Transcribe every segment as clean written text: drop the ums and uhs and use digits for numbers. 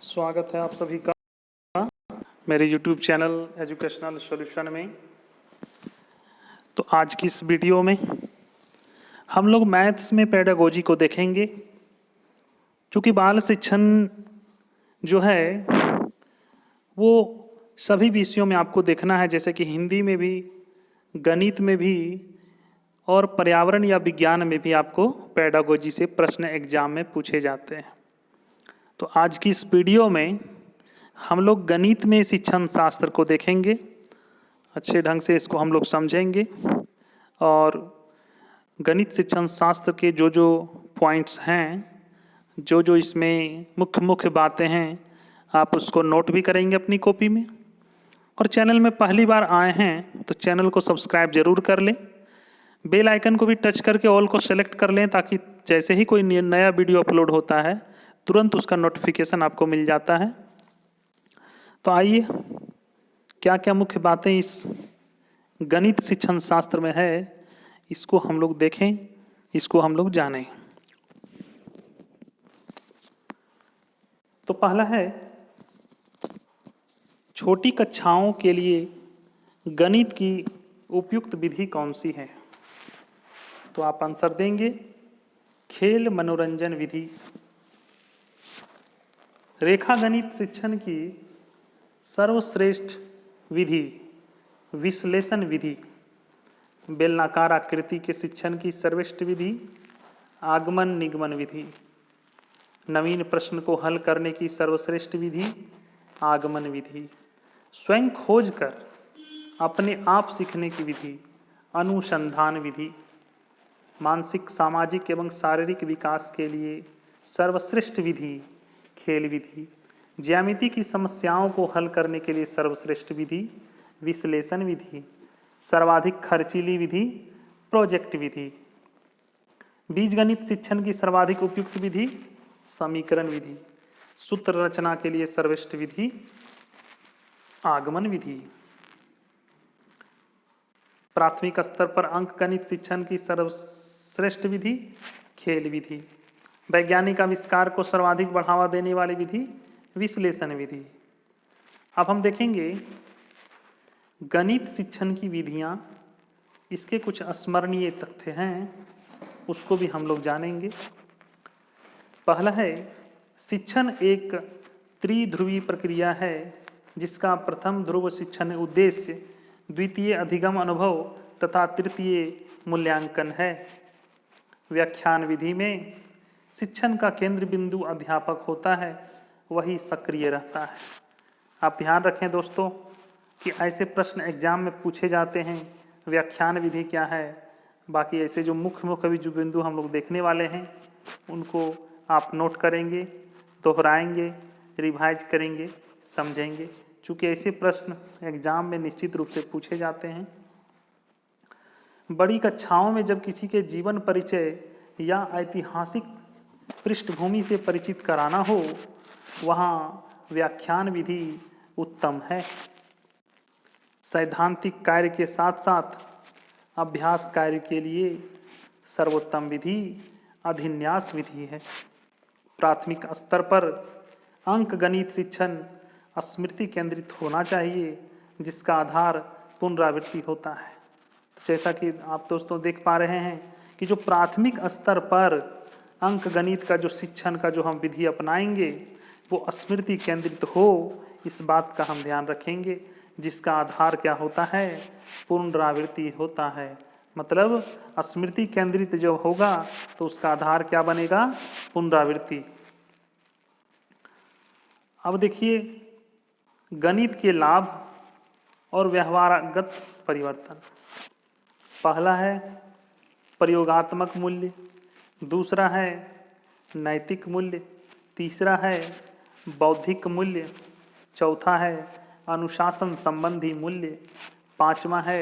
स्वागत है आप सभी का मेरे YouTube चैनल एजुकेशनल सॉल्यूशन में। तो आज की इस वीडियो में हम लोग मैथ्स में पेडागोजी को देखेंगे। चूँकि बाल शिक्षण जो है वो सभी विषयों में आपको देखना है, जैसे कि हिंदी में भी, गणित में भी और पर्यावरण या विज्ञान में भी आपको पेडागोजी से प्रश्न एग्जाम में पूछे जाते हैं। तो आज की इस वीडियो में हम लोग गणित में शिक्षण शास्त्र को देखेंगे, अच्छे ढंग से इसको हम लोग समझेंगे और गणित शिक्षण शास्त्र के जो जो पॉइंट्स हैं, जो जो इसमें मुख्य बातें हैं, आप उसको नोट भी करेंगे अपनी कॉपी में। और चैनल में पहली बार आए हैं तो चैनल को सब्सक्राइब जरूर कर लें, बेल आइकन को भी टच करके ऑल को सेलेक्ट कर लें, ताकि जैसे ही कोई नया वीडियो अपलोड होता है तुरंत उसका नोटिफिकेशन आपको मिल जाता है। तो आइए, क्या क्या मुख्य बातें इस गणित शिक्षण शास्त्र में है, इसको हम लोग देखें, इसको हम लोग जानें। तो पहला है, छोटी कक्षाओं के लिए गणित की उपयुक्त विधि कौन सी है? तो आप आंसर देंगे खेल मनोरंजन विधि। रेखा गणित शिक्षण की सर्वश्रेष्ठ विधि विश्लेषण विधि। बेलनाकार आकृति के शिक्षण की सर्वश्रेष्ठ विधि आगमन निगमन विधि। नवीन प्रश्न को हल करने की सर्वश्रेष्ठ विधि आगमन विधि। स्वयं खोज कर अपने आप सीखने की विधि अनुसंधान विधि। मानसिक, सामाजिक एवं शारीरिक विकास के लिए सर्वश्रेष्ठ विधि खेल विधि। ज्यामिति की समस्याओं को हल करने के लिए सर्वश्रेष्ठ विधि विश्लेषण विधि। सर्वाधिक खर्चीली विधि प्रोजेक्ट विधि। बीजगणित शिक्षण की सर्वाधिक उपयुक्त विधि समीकरण विधि। सूत्र रचना के लिए सर्वश्रेष्ठ विधि आगमन विधि। प्राथमिक स्तर पर अंक गणित शिक्षण की सर्वश्रेष्ठ विधि खेल विधि। वैज्ञानिक आविष्कार को सर्वाधिक बढ़ावा देने वाली विधि विश्लेषण विधि। अब हम देखेंगे गणित शिक्षण की विधियां, इसके कुछ स्मरणीय तथ्य हैं, उसको भी हम लोग जानेंगे। पहला है, शिक्षण एक त्रिध्रुवी प्रक्रिया है जिसका प्रथम ध्रुव शिक्षण उद्देश्य, द्वितीय अधिगम अनुभव तथा तृतीय मूल्यांकन है। व्याख्यान विधि में शिक्षण का केंद्र बिंदु अध्यापक होता है, वही सक्रिय रहता है। आप ध्यान रखें दोस्तों कि ऐसे प्रश्न एग्जाम में पूछे जाते हैं, व्याख्यान विधि क्या है, बाकी ऐसे जो मुख्य जो बिंदु हम लोग देखने वाले हैं उनको आप नोट करेंगे, दोहराएंगे, रिवाइज करेंगे, समझेंगे, चूँकि ऐसे प्रश्न एग्जाम में निश्चित रूप से पूछे जाते हैं। बड़ी कक्षाओं में जब किसी के जीवन परिचय या ऐतिहासिक पृष्ठभूमि से परिचित कराना हो, वहाँ व्याख्यान विधि उत्तम है। सैद्धांतिक कार्य के साथ साथ अभ्यास कार्य के लिए सर्वोत्तम विधि अभिन्यास विधि है। प्राथमिक स्तर पर अंक गणित शिक्षण स्मृति केंद्रित होना चाहिए, जिसका आधार पुनरावृत्ति होता है। जैसा कि आप दोस्तों देख पा रहे हैं कि जो प्राथमिक स्तर पर अंक गणित का जो शिक्षण का जो हम विधि अपनाएंगे वो स्मृति केंद्रित हो, इस बात का हम ध्यान रखेंगे, जिसका आधार क्या होता है, पुनरावृत्ति होता है। मतलब स्मृति केंद्रित जो होगा तो उसका आधार क्या बनेगा, पुनरावृत्ति। अब देखिए गणित के लाभ और व्यवहारगत परिवर्तन। पहला है प्रयोगात्मक मूल्य, दूसरा है नैतिक मूल्य, तीसरा है बौद्धिक मूल्य, चौथा है अनुशासन संबंधी मूल्य, पांचवा है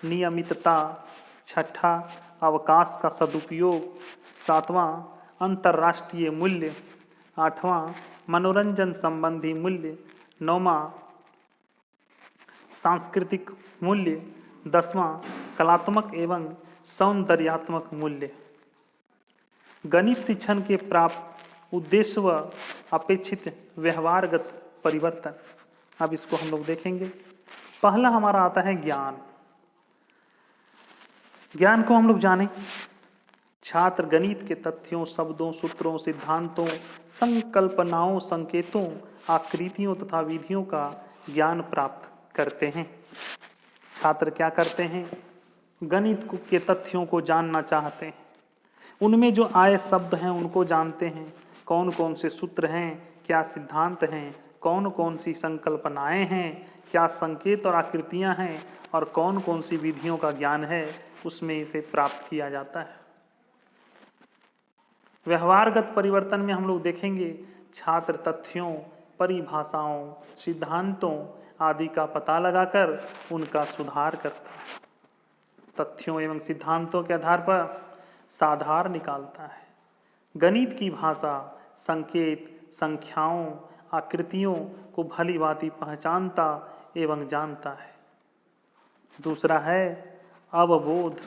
नियमितता, छठा अवकाश का सदुपयोग, सातवां अंतर्राष्ट्रीय मूल्य, आठवां मनोरंजन संबंधी मूल्य, नौवां सांस्कृतिक मूल्य, दसवां कलात्मक एवं सौंदर्यात्मक मूल्य। गणित शिक्षण के उद्देश्य व अपेक्षित व्यवहारगत परिवर्तन। अब इसको हम लोग देखेंगे। पहला हमारा आता है ज्ञान। ज्ञान को हम लोग जाने, छात्र गणित के तथ्यों, शब्दों, सूत्रों, सिद्धांतों, संकल्पनाओं, संकेतों, आकृतियों तथा विधियों का ज्ञान प्राप्त करते हैं। छात्र क्या करते हैं? गणित के तथ्यों को जानना चाहते हैं, उनमें जो आए शब्द हैं उनको जानते हैं, कौन कौन से सूत्र हैं, क्या सिद्धांत हैं, कौन कौन सी संकल्पनाएं हैं, क्या संकेत और आकृतियां हैं, और कौन कौन सी विधियों का ज्ञान है, उसमें इसे प्राप्त किया जाता है। व्यवहारगत परिवर्तन में हम लोग देखेंगे छात्र तथ्यों, परिभाषाओं, सिद्धांतों आदि का पता लगाकर उनका सुधार करता है। तथ्यों एवं सिद्धांतों के आधार पर साधार निकालता है। गणित की भाषा, संकेत, संख्याओं, आकृतियों को भली भांति पहचानता एवं जानता है। दूसरा है अवबोध।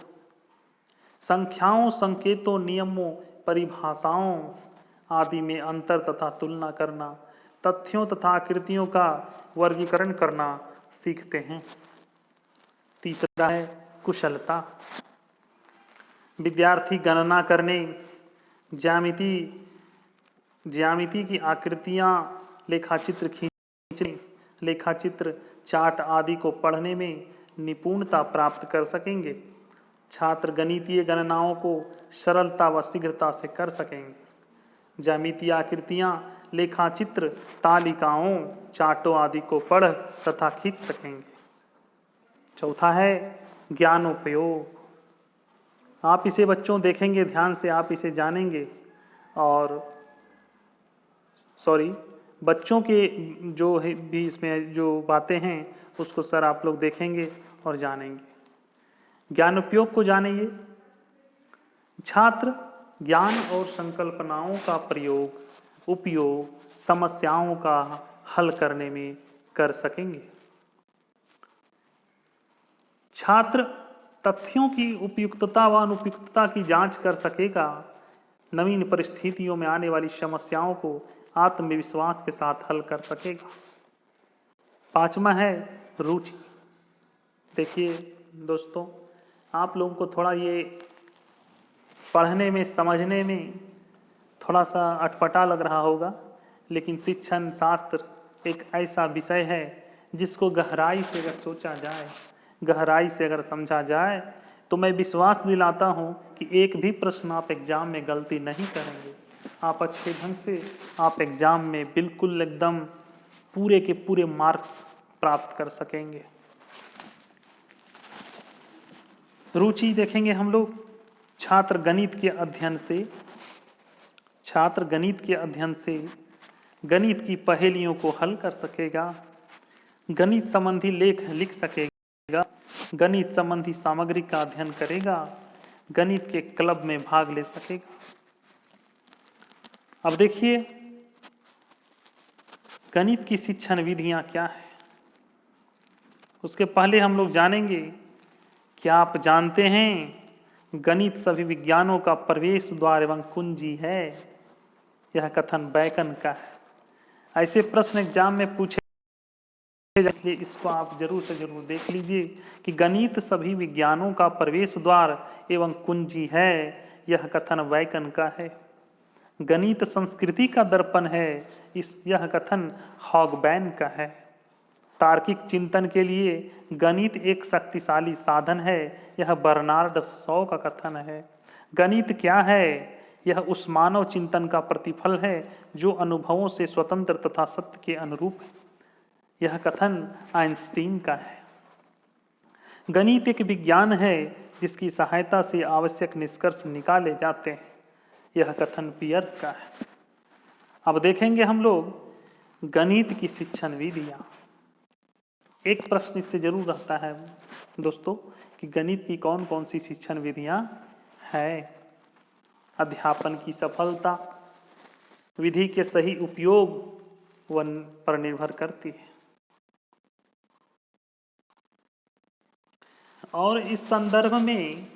संख्याओं, संकेतों, नियमों, परिभाषाओं आदि में अंतर तथा तुलना करना, तथ्यों तथा आकृतियों का वर्गीकरण करना सीखते हैं। तीसरा है कुशलता। विद्यार्थी गणना करने, ज्यामिति की आकृतियां, लेखाचित्र खींचने, लेखाचित्र, चार्ट आदि को पढ़ने में निपुणता प्राप्त कर सकेंगे। छात्र गणितीय गणनाओं को सरलता व शीघ्रता से कर सकेंगे। ज्यामितीय आकृतियां, लेखाचित्र, तालिकाओं, चार्टों आदि को पढ़ तथा खींच सकेंगे। चौथा है ज्ञानोपयोग। आप इसे बच्चों देखेंगे ध्यान से, आप इसे जानेंगे, और बच्चों के जो है भी इसमें जो बातें हैं उसको सर आप लोग देखेंगे और जानेंगे। ज्ञान उपयोग को जानेंगे। छात्र ज्ञान और संकल्पनाओं का उपयोग समस्याओं का हल करने में कर सकेंगे। छात्र तथ्यों की उपयुक्तता व अनुपयुक्तता की जांच कर सकेगा। नवीन परिस्थितियों में आने वाली समस्याओं को आत्मविश्वास के साथ हल कर सकेगा। पांचवा है रुचि। देखिए दोस्तों, आप लोगों को थोड़ा ये पढ़ने में, समझने में थोड़ा सा अटपटा लग रहा होगा, लेकिन शिक्षण शास्त्र एक ऐसा विषय है जिसको गहराई से अगर सोचा जाए, गहराई से अगर समझा जाए, तो मैं विश्वास दिलाता हूँ कि एक भी प्रश्न आप एग्जाम में गलती नहीं करेंगे। आप अच्छे ढंग से आप एग्जाम में बिल्कुल एकदम पूरे के पूरे मार्क्स प्राप्त कर सकेंगे। रुचि देखेंगे हम लोग। छात्र गणित के अध्ययन से गणित की पहेलियों को हल कर सकेगा, गणित संबंधी लेख लिख सकेगा, गणित संबंधी सामग्री का अध्ययन करेगा, गणित के क्लब में भाग ले सकेगा। अब देखिए गणित की शिक्षण विधियां क्या है। उसके पहले हम लोग जानेंगे, क्या आप जानते हैं गणित सभी विज्ञानों का प्रवेश द्वार एवं कुंजी है। यह कथन बैकन का है। ऐसे प्रश्न एग्जाम में पूछे, इसलिए इसको आप जरूर से जरूर देख लीजिए कि गणित सभी विज्ञानों का प्रवेश द्वार एवं कुंजी है। यह कथन बैकन का है। गणित संस्कृति का दर्पण है, यह कथन हॉगबैन का है। तार्किक चिंतन के लिए गणित एक शक्तिशाली साधन है, यह बर्नार्ड शॉ का कथन है। गणित क्या है? यह उस मानव चिंतन का प्रतिफल है जो अनुभवों से स्वतंत्र तथा सत्य के अनुरूप है। यह कथन आइंस्टीन का है। गणित एक विज्ञान है जिसकी सहायता से आवश्यक निष्कर्ष निकाले जाते हैं। यह कथन पियर्स का है। अब देखेंगे हम लोग गणित की शिक्षण विधियां। एक प्रश्न इससे जरूर रहता है दोस्तों कि गणित की कौन कौन सी शिक्षण विधियां है। अध्यापन की सफलता विधि के सही उपयोग पर निर्भर करती है। और इस संदर्भ में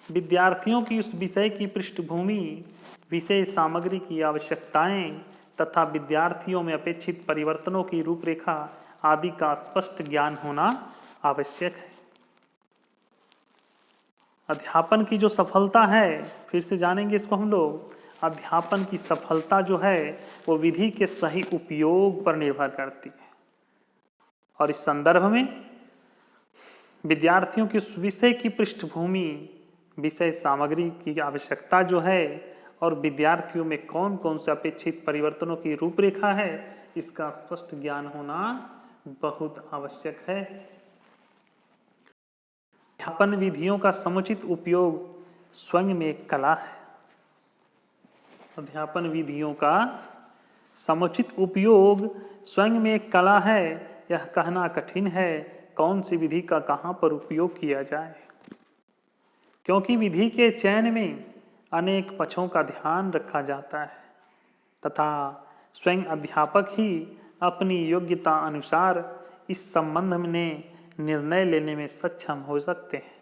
विद्यार्थियों की उस विषय की पृष्ठभूमि विषय सामग्री की आवश्यकताएं तथा विद्यार्थियों में अपेक्षित परिवर्तनों की रूपरेखा आदि का स्पष्ट ज्ञान होना आवश्यक है। अध्यापन की जो सफलता है, फिर से जानेंगे इसको हम लोग, अध्यापन की सफलता जो है वो विधि के सही उपयोग पर निर्भर करती है। और इस संदर्भ में विद्यार्थियों की विषय की पृष्ठभूमि, विषय सामग्री की आवश्यकता जो है और विद्यार्थियों में कौन कौन से अपेक्षित परिवर्तनों की रूपरेखा है, इसका स्पष्ट ज्ञान होना बहुत आवश्यक है। अध्यापन विधियों का समुचित उपयोग स्वयं में एक कला है। अध्यापन विधियों का समुचित उपयोग स्वयं में एक कला है। यह कहना कठिन है कौन सी विधि का कहाँ पर उपयोग किया जाए, क्योंकि विधि के चयन में अनेक पक्षों का ध्यान रखा जाता है तथा स्वयं अध्यापक ही अपनी योग्यता अनुसार इस संबंध में निर्णय लेने में सक्षम हो सकते हैं।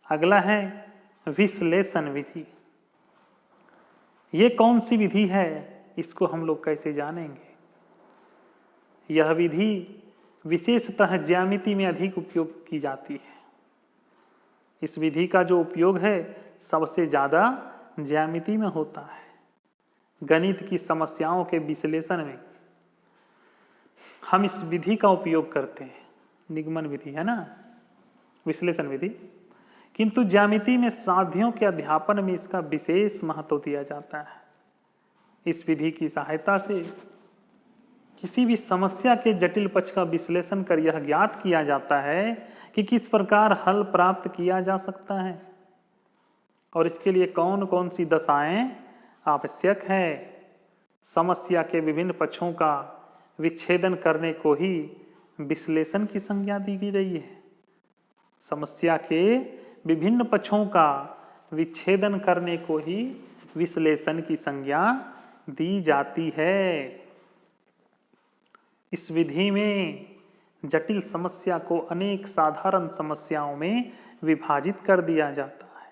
अगला है विश्लेषण विधि। ये कौन सी विधि है, इसको हम लोग कैसे जानेंगे? यह विधि विशेषतः ज्यामिति में अधिक उपयोग की जाती है। इस विधि का जो उपयोग है सबसे ज़्यादा ज्यामिति में होता है। गणित की समस्याओं के विश्लेषण में हम इस विधि का उपयोग करते हैं। निगमन विधि है ना, विश्लेषण विधि। किंतु ज्यामिति में साध्यों के अध्यापन में इसका विशेष महत्व दिया जाता है। इस विधि की सहायता से किसी भी समस्या के जटिल पक्ष का विश्लेषण कर यह ज्ञात किया जाता है कि किस प्रकार हल प्राप्त किया जा सकता है और इसके लिए कौन कौन सी दशाएं आवश्यक है। समस्या के विभिन्न पक्षों का विच्छेदन करने को ही विश्लेषण की संज्ञा दी गई है। समस्या के विभिन्न पक्षों का विच्छेदन करने को ही विश्लेषण की संज्ञा दी जाती है। इस विधि में जटिल समस्या को अनेक साधारण समस्याओं में विभाजित कर दिया जाता है।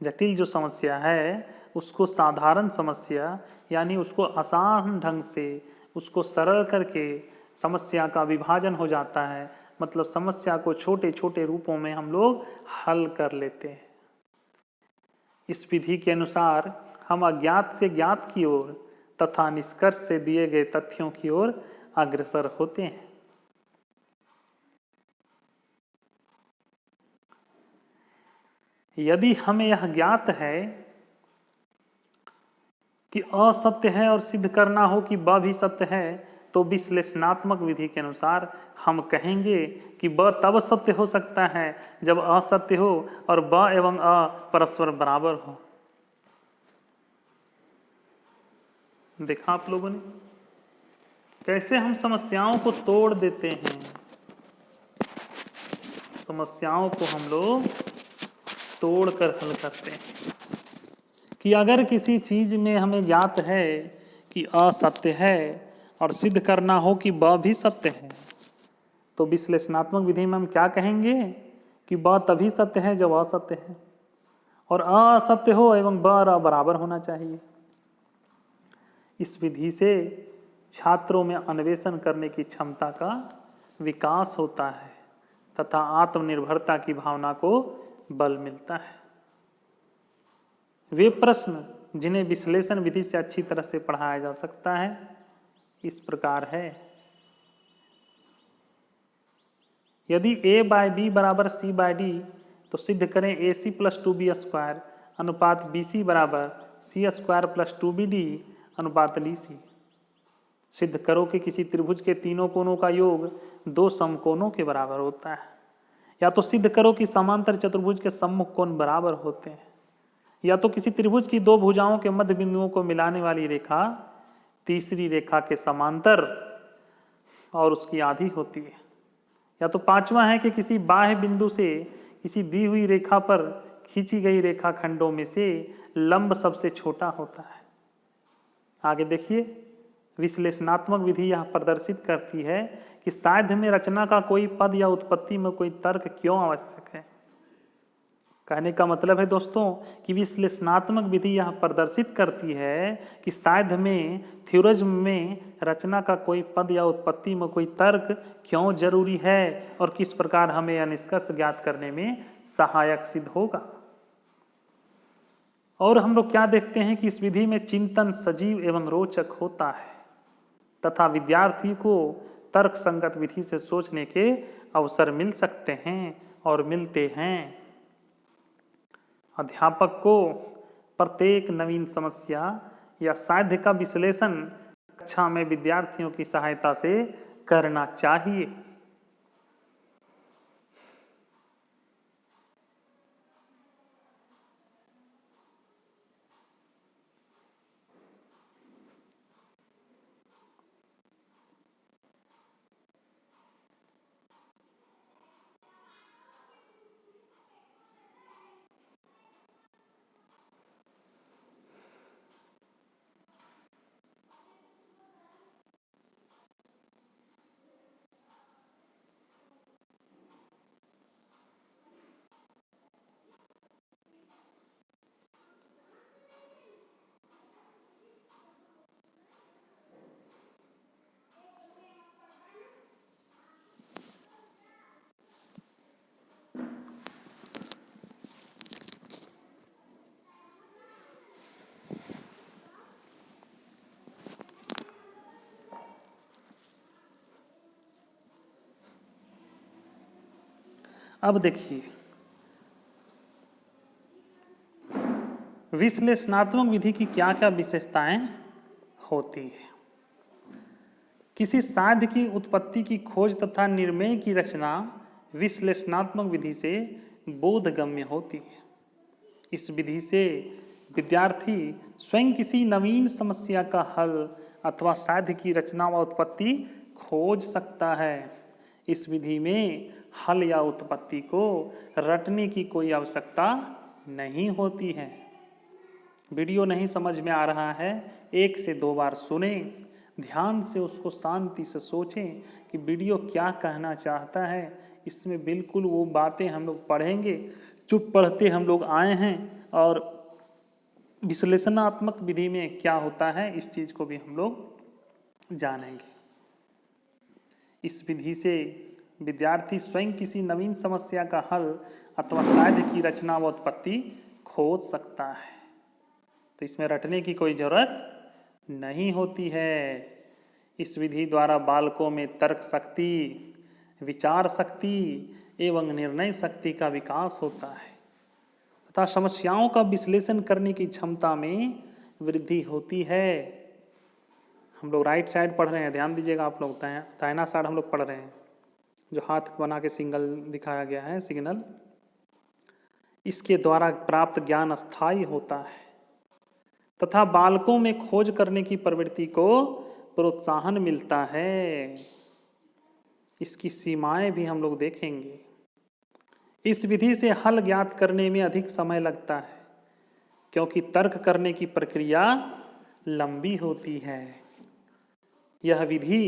जटिल जो समस्या है उसको साधारण समस्या यानी उसको आसान ढंग से उसको सरल करके समस्या का विभाजन हो जाता है। मतलब समस्या को छोटे छोटे रूपों में हम लोग हल कर लेते हैं। इस विधि के अनुसार हम अज्ञात से ज्ञात की ओर तथा निष्कर्ष से दिए गए तथ्यों की ओर अग्रसर होते हैं। यदि हमें यह ज्ञात है कि अ सत्य है और सिद्ध करना हो कि ब भी सत्य है, तो विश्लेषणात्मक विधि के अनुसार हम कहेंगे कि ब तब सत्य हो सकता है जब अ सत्य हो और ब एवं अ परस्पर बराबर हो। देखा आप लोगों ने कैसे हम समस्याओं को तोड़ देते हैं। समस्याओं को हम लोग तोड़कर हल करते हैं कि अगर किसी चीज में हमें ज्ञात है कि अ सत्य है और सिद्ध करना हो कि ब भी सत्य है, तो विश्लेषणात्मक विधि में हम क्या कहेंगे कि ब तभी सत्य है जब असत्य है और असत्य हो एवं ब और अ बराबर होना चाहिए। इस विधि से छात्रों में अन्वेषण करने की क्षमता का विकास होता है तथा आत्मनिर्भरता की भावना को बल मिलता है। वे प्रश्न जिन्हें विश्लेषण विधि से अच्छी तरह से पढ़ाया जा सकता है इस प्रकार है। यदि a बाय बी बराबर c बाय डी, तो सिद्ध करें ac प्लस 2b स्क्वायर अनुपात bc बराबर c स्क्वायर प्लस 2bd अनुपात dc। सिद्ध करो कि किसी त्रिभुज के तीनों कोणों का योग दो समकोणों के बराबर होता है। या तो सिद्ध करो कि समांतर चतुर्भुज के सम्मुख कोण बराबर होते हैं। या तो किसी त्रिभुज की दो भुजाओं के मध्य बिंदुओं को मिलाने वाली रेखा तीसरी रेखा के समांतर और उसकी आधी होती है। या तो पांचवा है कि किसी बाह्य बिंदु से किसी दी हुई रेखा पर खींची गई रेखा खंडों में से लंब सबसे छोटा होता है। आगे देखिए, विश्लेषणात्मक विधि यह प्रदर्शित करती है कि साध्य में रचना का कोई पद या उत्पत्ति में कोई तर्क क्यों आवश्यक है। कहने का मतलब है दोस्तों कि विश्लेषणात्मक विधि यह प्रदर्शित करती है कि साध्य में, थ्योरिज्म में रचना का कोई पद या उत्पत्ति में कोई तर्क क्यों जरूरी है और किस प्रकार हमें यह निष्कर्ष ज्ञात करने में सहायक सिद्ध होगा। और हम लोग क्या देखते हैं कि इस विधि में चिंतन सजीव एवं रोचक होता है तथा विद्यार्थी को तर्क संगत विधि से सोचने के अवसर मिल सकते हैं और मिलते हैं। अध्यापक को प्रत्येक नवीन समस्या या साध्य का विश्लेषण कक्षा में विद्यार्थियों की सहायता से करना चाहिए। अब देखिए, विश्लेषणात्मक विधि की क्या क्या विशेषताएं होती है। किसी साध्य की उत्पत्ति की खोज तथा निर्णय की रचना विश्लेषणात्मक विधि से बोधगम्य होती है। इस विधि से विद्यार्थी स्वयं किसी नवीन समस्या का हल अथवा साध्य की रचना व उत्पत्ति खोज सकता है। इस विधि में हल या उत्पत्ति को रटने की कोई आवश्यकता नहीं होती है। वीडियो नहीं समझ में आ रहा है, 1 से 2 बार सुने, ध्यान से उसको शांति से सोचें कि वीडियो क्या कहना चाहता है। इसमें बिल्कुल वो बातें हम लोग पढ़ेंगे, चुप पढ़ते हम लोग आए हैं, और विश्लेषणात्मक विधि में क्या होता है इस चीज को भी हम लोग जानेंगे। इस विधि से विद्यार्थी स्वयं किसी नवीन समस्या का हल अथवा साध्य की रचना व उत्पत्ति खोज सकता है। तो इसमें रटने की कोई जरूरत नहीं होती है। इस विधि द्वारा बालकों में तर्क शक्ति, विचार शक्ति एवं निर्णय शक्ति का विकास होता है तथा समस्याओं का विश्लेषण करने की क्षमता में वृद्धि होती है। हम लोग राइट साइड पढ़ रहे हैं, ध्यान दीजिएगा आप लोग, दाहिना साइड हम लोग पढ़ रहे हैं, जो हाथ बना के सिंगल दिखाया गया है, सिग्नल। इसके द्वारा प्राप्त ज्ञान अस्थायी होता है तथा बालकों में खोज करने की प्रवृत्ति को प्रोत्साहन मिलता है। इसकी सीमाएं भी हम लोग देखेंगे। इस विधि से हल ज्ञात करने में अधिक समय लगता है क्योंकि तर्क करने की प्रक्रिया लंबी होती है। यह विधि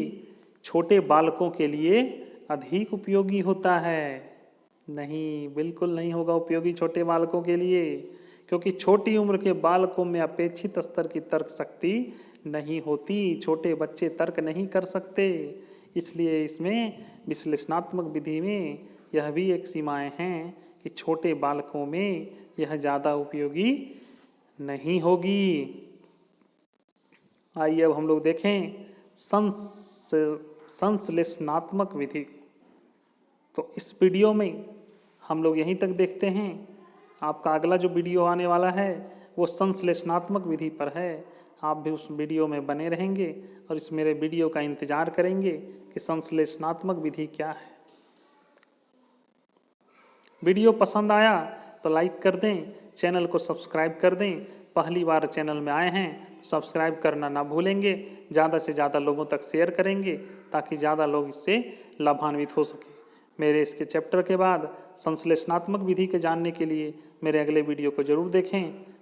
छोटे बालकों के लिए अधिक उपयोगी होता है। नहीं, बिल्कुल नहीं होगा उपयोगी छोटे बालकों के लिए, क्योंकि छोटी उम्र के बालकों में अपेक्षित स्तर की तर्क शक्ति नहीं होती। छोटे बच्चे तर्क नहीं कर सकते, इसलिए इसमें विश्लेषणात्मक विधि में यह भी एक सीमाएं हैं कि छोटे बालकों में यह ज़्यादा उपयोगी नहीं होगी। आइए अब हम लोग देखें संश्लेषणात्मक विधि। तो इस वीडियो में हम लोग यहीं तक देखते हैं। आपका अगला जो वीडियो आने वाला है वो संश्लेषणात्मक विधि पर है। आप भी उस वीडियो में बने रहेंगे और इस मेरे वीडियो का इंतजार करेंगे कि संश्लेषणात्मक विधि क्या है। वीडियो पसंद आया तो लाइक कर दें, चैनल को सब्सक्राइब कर दें। पहली बार चैनल में आए हैं तो सब्सक्राइब करना ना भूलेंगे। ज़्यादा से ज़्यादा लोगों तक शेयर करेंगे ताकि ज़्यादा लोग इससे लाभान्वित हो सके। मेरे इसके चैप्टर के बाद संश्लेषणात्मक विधि के जानने के लिए मेरे अगले वीडियो को ज़रूर देखें।